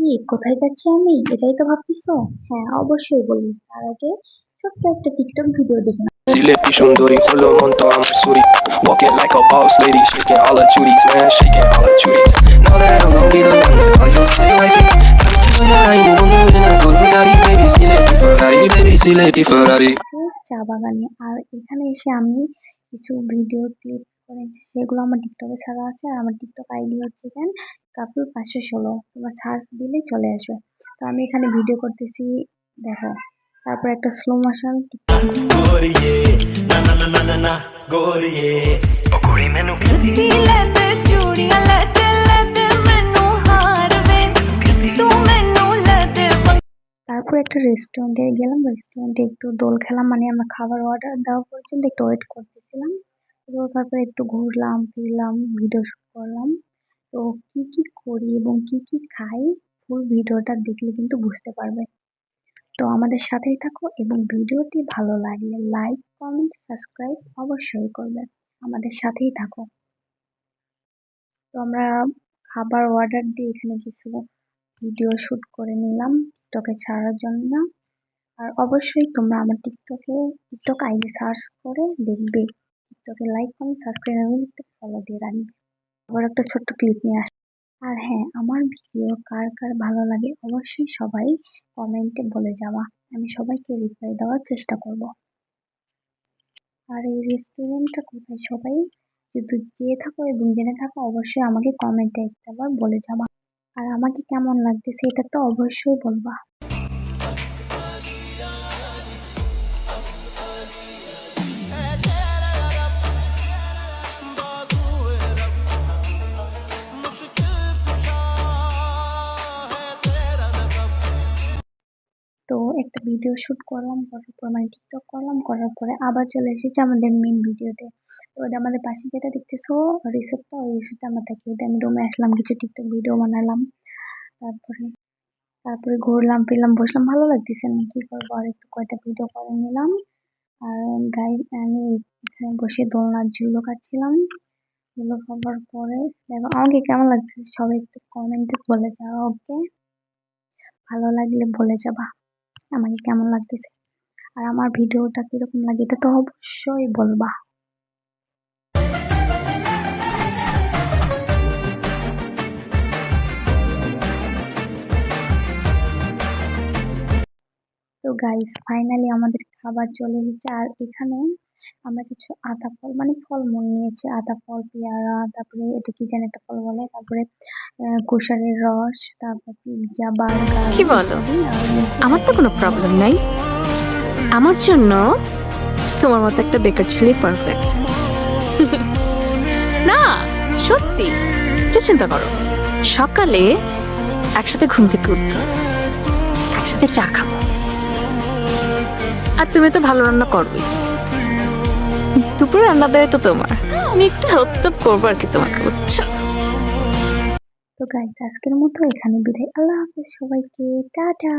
কি কোথায় যাচ্ছি আমি এটাই তো ভাবতেছো? হ্যাঁ, অবশ্যই বলি। তার আগে ছোট্ট একটা টিকটক ভিডিও দেখে নাও। Zilepi সুন্দরী হলো মন তো আমার সুরি Walking like a boss lady shaking all her chuties man shaking all her chuties Know that I'm gon' be the one to call you my wifey baby Zilepi Ferrari সে চা বাগানে। আর এখানে এসে আমি কিছু ভিডিও ক্লিপ করেছি, সেগুলো আমার টিকটকে ছাড়া আছে। আর আমার টিকটক আইডি হচ্ছে কেন কাপুর 516। তোমার সার্চ দিলে চলে আসবে। তো আমি এখানে ভিডিও করতেছি, দেখো। তারপর একটা স্লো মোশন টিকটক। गोरिये ना ना ना ना ना ना गोरिये ओ कुड़ी मैनू जूती लेते चूड़ियां लेते लेते मैनू हार वे तू मैनू लेते তারপর একটা রেস্টুরেন্টে গেলাম, রেস্টুরেন্টে একটু দোল খেলাম, মানে আমরা খাবার অর্ডার দেওয়া পর্যন্ত একটু ওয়েট করতেছিলাম। তো তারপরে একটু ঘুরলাম ফিরলাম, ভিডিও শুট করলাম। তো কি কি করি এবং কি কি খাই, ফুল ভিডিওটা দেখলে কিন্তু বুঝতে পারবে। তো আমাদের সাথেই থাকো এবং ভিডিওটি ভালো লাগলে লাইক কমেন্ট সাবস্ক্রাইব অবশ্যই করবে। আমাদের সাথেই থাকো। তো আমরা খাবার অর্ডার দিয়ে এখানে কিছু ভিডিও শুট করে নিলাম টিকটকে ছাড়ার জন্য। আর অবশ্যই তোমরা আমার টিকটক আইডি সার্চ করে দেখবে, টিকটকে লাইক কমেন্ট সাবস্ক্রাইব এবং একটু ফলো দিয়ে রাখবে। আবার একটা ছোট্ট ক্লিপ নিয়ে আস। আর হ্যাঁ, আমার ভিডিও কার কার ভালো লাগে অবশ্যই সবাই কমেন্টে বলে যাওয়া, আমি সবাইকে রিপ্লাই দেওয়ার চেষ্টা করব। আর এই রেস্টুরেন্টটা কোথায় সবাই যদি যেয়ে থাকো এবং জেনে থাকো অবশ্যই আমাকে কমেন্টে একটাবার বলে যাবা। আর আমাকে কেমন লাগতেছে এটা তো অবশ্যই বলবা। তো একটা ভিডিও শুট করলাম, করার পর মানে টিকটক করলাম, করার পরে আবার চলে এসেছি আমাদের মেন ভিডিওতে। তো ওদের আমাদের পাশে যেটা দেখতেছো রিসোর্টটা, ওই রিসোর্টটা আমরা থাকি। ওদের আমি রুমে আসলাম, কিছু টিকটক ভিডিও বানালাম। তারপরে তারপরে ঘুরলাম ফিরলাম বসলাম, ভালো লাগতেছে না, কি করবো, আর একটু কয়টা ভিডিও করে নিলাম। আর গাই আমি এখানে বসে দোলনার ঝুলো খাচ্ছিলাম। ঝুলো খাবার পরে দেখো আমাকে কেমন লাগছে সবাই একটু কমেন্টে বলে যাও। ওকে, ভালো লাগলে বলে যাবা আমাকে কেমন লাগতেছে। আর আমার ভিডিওটা কিরকম লাগে এটা তো অবশ্যই বলবা। তো গাইস ফাইনালি আমাদের খাবার চলে এসেছে। আর এখানে আমরা কিছু আতা ফল মানে ফলমূল নিয়েছি, আতা ফল, পেয়ারা, তারপরে এটা কি যেন একটা ফল বলে, তারপরে কুশারের রস, তারপর পিৎজা, বার্গার কি বলো? ইত্যাদি। আর নিচে আমার তো কোনো প্রবলেম নাই। আমার জন্য তোমার মতো একটা বেকার ছেলে পারফেক্ট। না, সত্যি, যে চিন্তা করো, সকালে একসাথে ঘুম থেকে উঠবো, একসাথে চা খাবো, আর তুমি তো ভালো রান্না করবেই। দুপুরে রান্না দেয় তো তোমার, আমি একটু হেল্প করবো আর কি তোমাকে, বুঝছো? তো গাইস আজকের মতো এখানে বিদায়, আল্লাহ হাফেজ সবাইকে, টাটা।